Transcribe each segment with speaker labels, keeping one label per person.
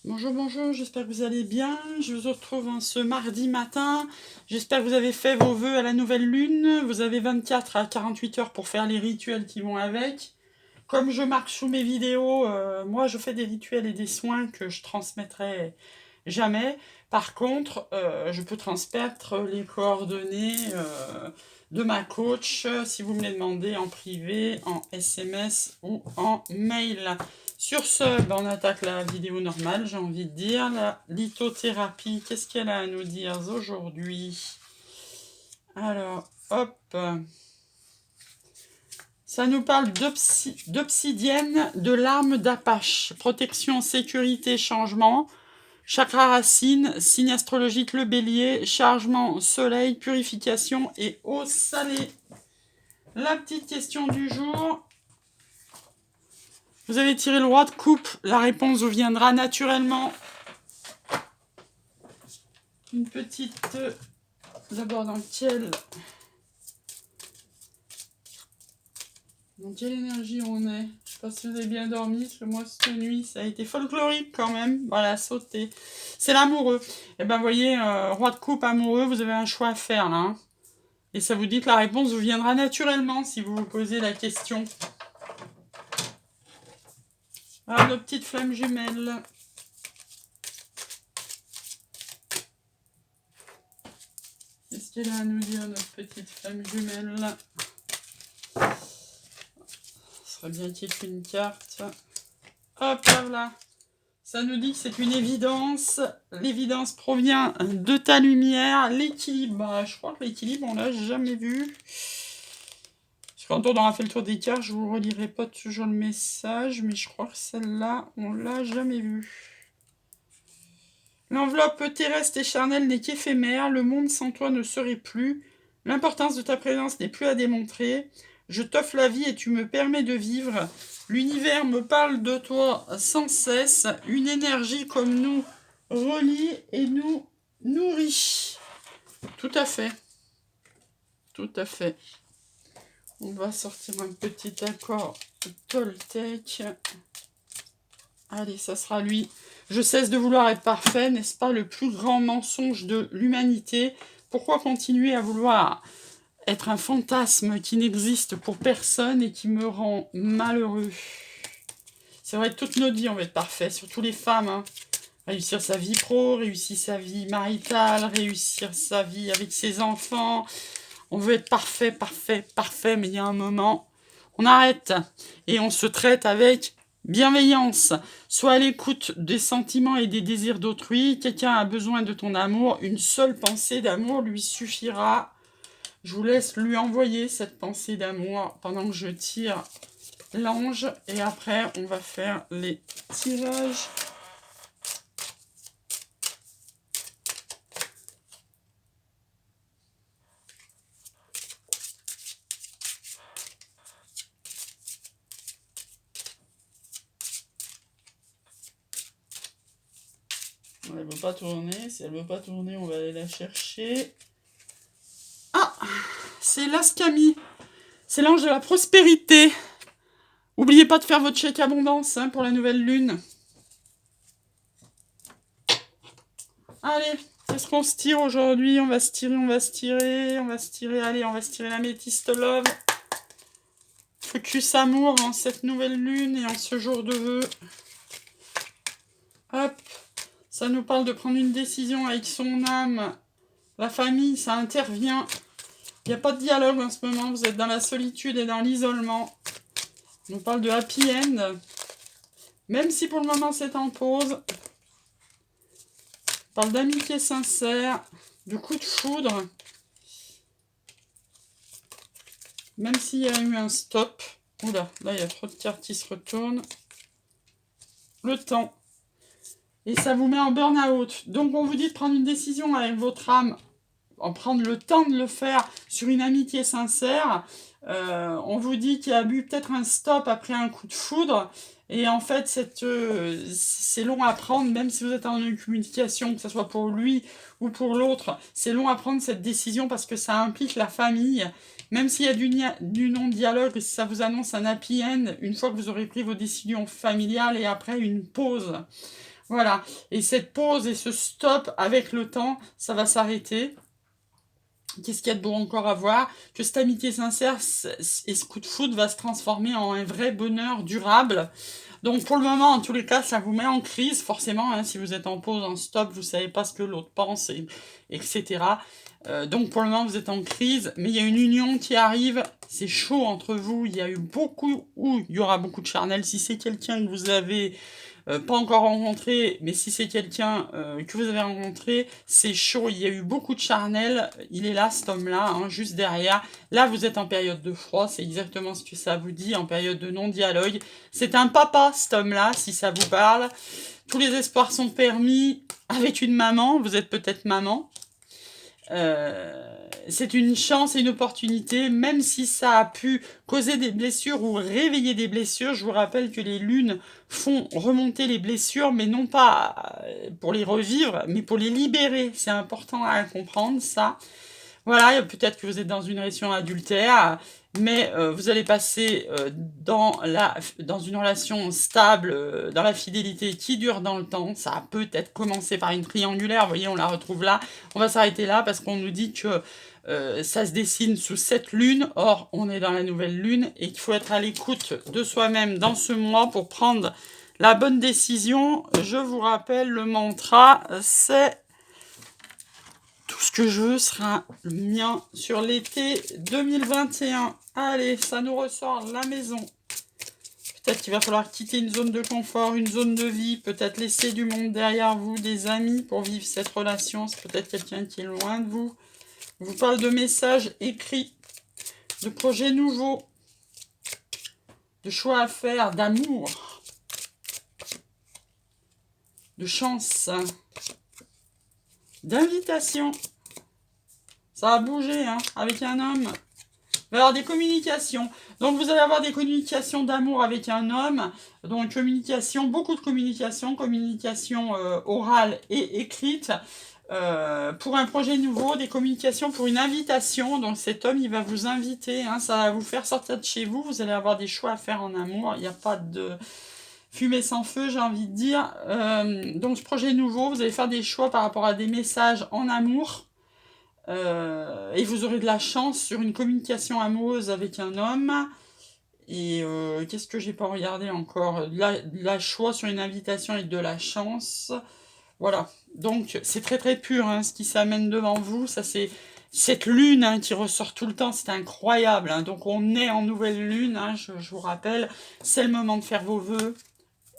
Speaker 1: Bonjour, bonjour, j'espère que vous allez bien. Je vous retrouve ce mardi matin. J'espère que vous avez fait vos vœux à la nouvelle lune. Vous avez 24 à 48 heures pour faire les rituels qui vont avec. Comme je marque sous mes vidéos, moi je fais des rituels et des soins que je transmettrai jamais. Par contre, je peux transmettre les coordonnées de ma coach si vous me les demandez en privé, en SMS ou en mail. Sur ce, on attaque la vidéo normale, j'ai envie de dire. La lithothérapie, qu'est-ce qu'elle a à nous dire aujourd'hui? Alors, hop. Ça nous parle d'obsidienne, de l'arme d'Apache. Protection, sécurité, changement. Chakra racine, signe astrologique le bélier, chargement, soleil, purification et eau salée. La petite question du jour. Vous avez tiré le roi de coupe. La réponse vous viendra naturellement. Une petite... D'abord dans quelle énergie on est? Je sais pas si vous avez bien dormi, parce que moi cette nuit ça a été folklorique quand même. Voilà, sauter. C'est l'amoureux. Et ben vous voyez, roi de coupe amoureux, vous avez un choix à faire là. Hein. Et ça vous dit que la réponse vous viendra naturellement si vous vous posez la question. Alors nos petites flammes jumelles. Qu'est-ce qu'elle a à nous dire, notre petite flamme jumelle? Ce serait bien qu'il y ait une carte. Hop, là. Ça nous dit que c'est une évidence. L'évidence provient de ta lumière. L'équilibre. Je crois que l'équilibre, on l'a jamais vu. Parce que quand on aura fait le tour des cartes, je vous relirai pas toujours le message. Mais je crois que celle-là, on l'a jamais vue. L'enveloppe terrestre et charnelle n'est qu'éphémère. Le monde sans toi ne serait plus. L'importance de ta présence n'est plus à démontrer. Je t'offre la vie et tu me permets de vivre. L'univers me parle de toi sans cesse. Une énergie comme nous relie et nous nourrit. Tout à fait. Tout à fait. On va sortir un petit accord Toltec. Allez, ça sera lui. Je cesse de vouloir être parfait, n'est-ce pas le plus grand mensonge de l'humanité? Pourquoi continuer à vouloir être un fantasme qui n'existe pour personne et qui me rend malheureux? C'est vrai que toute notre vie, on veut être parfait, surtout les femmes. Hein. Réussir sa vie pro, réussir sa vie maritale, réussir sa vie avec ses enfants. On veut être parfait, parfait, parfait, mais il y a un moment, on arrête et on se traite avec bienveillance. Sois à l'écoute des sentiments et des désirs d'autrui. Quelqu'un a besoin de ton amour. Une seule pensée d'amour lui suffira. Je vous laisse lui envoyer cette pensée d'amour pendant que je tire l'ange. Et après, on va faire les tirages. Elle ne veut pas tourner. Si elle ne veut pas tourner, on va aller la chercher. Ah, c'est l'Ascami. C'est l'ange de la prospérité. N'oubliez pas de faire votre chèque abondance hein, pour la nouvelle lune. Allez, qu'est-ce qu'on se tire aujourd'hui? On va se tirer, on va se tirer, on va se tirer. Allez, on va se tirer l'améthyste love. Focus amour en cette nouvelle lune et en ce jour de vœux. Hop, ça nous parle de prendre une décision avec son âme. La famille, ça intervient. Il n'y a pas de dialogue en ce moment. Vous êtes dans la solitude et dans l'isolement. On nous parle de happy end. Même si pour le moment c'est en pause. On parle d'amitié sincère, de coup de foudre. Même s'il y a eu un stop. Oula, là il y a trop de cartes qui se retournent. Le temps. Et ça vous met en burn-out. Donc on vous dit de prendre une décision avec votre âme. En prendre le temps de le faire sur une amitié sincère. On vous dit qu'il y a eu peut-être un stop après un coup de foudre. Et en fait, c'est long à prendre, même si vous êtes en une communication, que ce soit pour lui ou pour l'autre. C'est long à prendre cette décision parce que ça implique la famille. Même s'il y a du non-dialogue, ça vous annonce un happy end une fois que vous aurez pris vos décisions familiales et après une pause. Voilà. Et cette pause et ce stop avec le temps, ça va s'arrêter. Qu'est-ce qu'il y a de beau encore à voir? Que cette amitié sincère et ce coup de foudre va se transformer en un vrai bonheur durable. Donc pour le moment, en tous les cas, ça vous met en crise, forcément, hein, si vous êtes en pause, en stop, vous savez pas ce que l'autre pense, etc. Donc pour le moment, vous êtes en crise, mais il y a une union qui arrive, c'est chaud entre vous, il y a eu beaucoup, ou il y aura beaucoup de charnel, si c'est quelqu'un que vous avez pas encore rencontré, mais si c'est quelqu'un que vous avez rencontré, c'est chaud, il y a eu beaucoup de charnel, il est là, cet homme-là, hein, juste derrière. Là, vous êtes en période de froid, c'est exactement ce que ça vous dit, en période de non-dialogue. C'est un papa, cet homme-là, si ça vous parle. Tous les espoirs sont permis avec une maman, vous êtes peut-être maman. C'est une chance et une opportunité, même si ça a pu causer des blessures ou réveiller des blessures. Je vous rappelle que les lunes font remonter les blessures, mais non pas pour les revivre, mais pour les libérer. C'est important à comprendre, ça. Voilà, peut-être que vous êtes dans une relation adultère, mais vous allez passer dans une relation stable, dans la fidélité qui dure dans le temps. Ça a peut-être commencé par une triangulaire, vous voyez, on la retrouve là. On va s'arrêter là parce qu'on nous dit que ça se dessine sous cette lune. Or, on est dans la nouvelle lune et qu'il faut être à l'écoute de soi-même dans ce mois pour prendre la bonne décision. Je vous rappelle, le mantra, c'est... Tout ce que je veux sera le mien sur l'été 2021. Allez, ça nous ressort la maison. Peut-être qu'il va falloir quitter une zone de confort, une zone de vie, peut-être laisser du monde derrière vous, des amis pour vivre cette relation. C'est peut-être quelqu'un qui est loin de vous. On vous parle de messages écrits, de projets nouveaux, de choix à faire, d'amour, de chance, d'invitation. Ça va bouger, hein, avec un homme. Il va y avoir des communications. Donc vous allez avoir des communications d'amour avec un homme. Donc communication, beaucoup de communication orale et écrite. Pour un projet nouveau, des communications pour une invitation. Donc cet homme, il va vous inviter. Hein, ça va vous faire sortir de chez vous. Vous allez avoir des choix à faire en amour. Il n'y a pas de fumée sans feu, j'ai envie de dire. Donc ce projet nouveau, vous allez faire des choix par rapport à des messages en amour. Et vous aurez de la chance sur une communication amoureuse avec un homme. Et qu'est-ce que j'ai pas regardé encore? La choix sur une invitation et de la chance. Voilà. Donc c'est très très pur, hein, ce qui s'amène devant vous. Ça c'est cette lune, hein, qui ressort tout le temps. C'est incroyable, hein. Donc on est en nouvelle lune, hein, je vous rappelle. C'est le moment de faire vos vœux.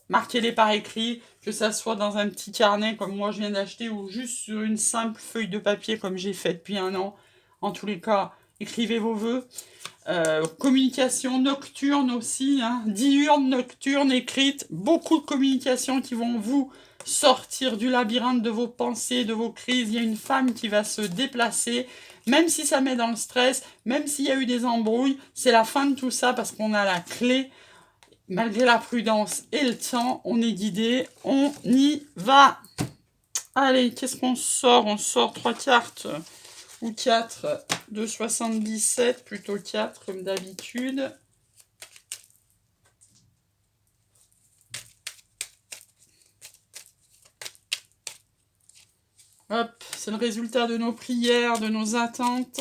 Speaker 1: Marquez-les par écrit, que ça soit dans un petit carnet comme moi je viens d'acheter ou juste sur une simple feuille de papier comme j'ai fait depuis un an. En tous les cas, écrivez vos vœux. Communication nocturne aussi, hein, diurne, nocturne, écrite. Beaucoup de communications qui vont vous sortir du labyrinthe de vos pensées, de vos crises. Il y a une femme qui va se déplacer, même si ça met dans le stress, même s'il y a eu des embrouilles. C'est la fin de tout ça parce qu'on a la clé. Malgré la prudence et le temps, on est guidé, on y va. Allez, qu'est-ce qu'on sort? On sort 3 cartes ou 4 de 77, plutôt 4 comme d'habitude. Hop, c'est le résultat de nos prières, de nos attentes.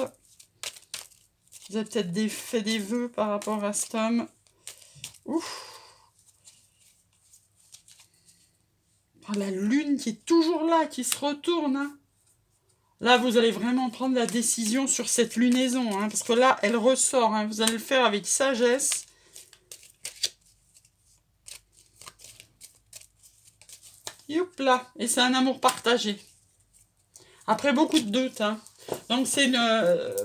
Speaker 1: Vous avez peut-être fait des vœux par rapport à cet homme. Ouf. Oh, la lune qui est toujours là, qui se retourne. Hein. Là, vous allez vraiment prendre la décision sur cette lunaison. Hein, parce que là, elle ressort. Hein, vous allez le faire avec sagesse. Youp là. Et c'est un amour partagé. Après beaucoup de doutes. Hein. Donc,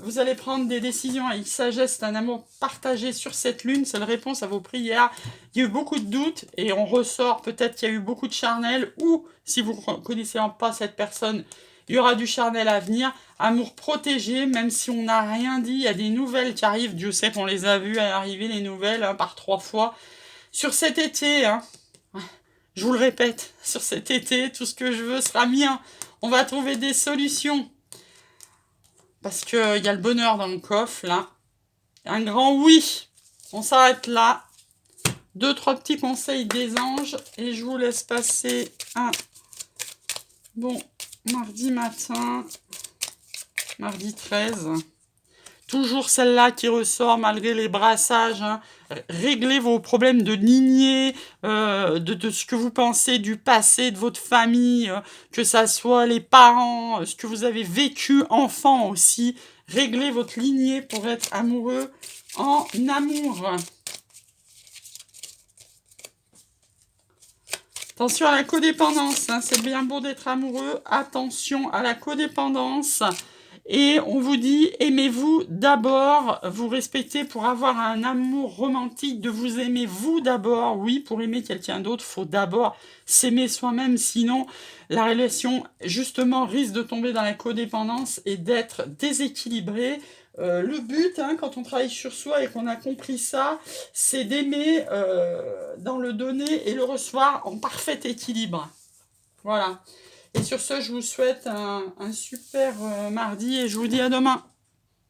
Speaker 1: vous allez prendre des décisions avec sagesse. C'est un amour partagé sur cette lune. C'est la réponse à vos prières. Il y a eu beaucoup de doutes. Et on ressort. Peut-être qu'il y a eu beaucoup de charnel. Ou, si vous ne connaissez pas cette personne, il y aura du charnel à venir. Amour protégé. Même si on n'a rien dit. Il y a des nouvelles qui arrivent. Dieu sait qu'on les a vues arriver, les nouvelles, hein, par 3 fois. Sur cet été, hein, je vous le répète, sur cet été, tout ce que je veux sera mien. On va trouver des solutions. Parce qu'il y a le bonheur dans le coffre, là. Un grand oui. On s'arrête là. 2-3 petits conseils des anges et je vous laisse passer un bon mardi matin, mardi 13. Toujours celle-là qui ressort malgré les brassages. Hein. Réglez vos problèmes de lignée, de ce que vous pensez du passé, de votre famille, que ça soit les parents, ce que vous avez vécu enfant aussi. Réglez votre lignée pour être amoureux en amour. Attention à la codépendance, hein, c'est bien beau d'être amoureux. Attention à la codépendance. Et on vous dit, aimez-vous d'abord, vous respectez pour avoir un amour romantique, de vous aimer vous d'abord. Oui, pour aimer quelqu'un d'autre, il faut d'abord s'aimer soi-même, sinon la relation, justement, risque de tomber dans la codépendance et d'être déséquilibrée. Le but, hein, quand on travaille sur soi et qu'on a compris ça, c'est d'aimer dans le donner et le recevoir en parfait équilibre. Voilà. Et sur ce, je vous souhaite un super mardi et je vous dis à demain.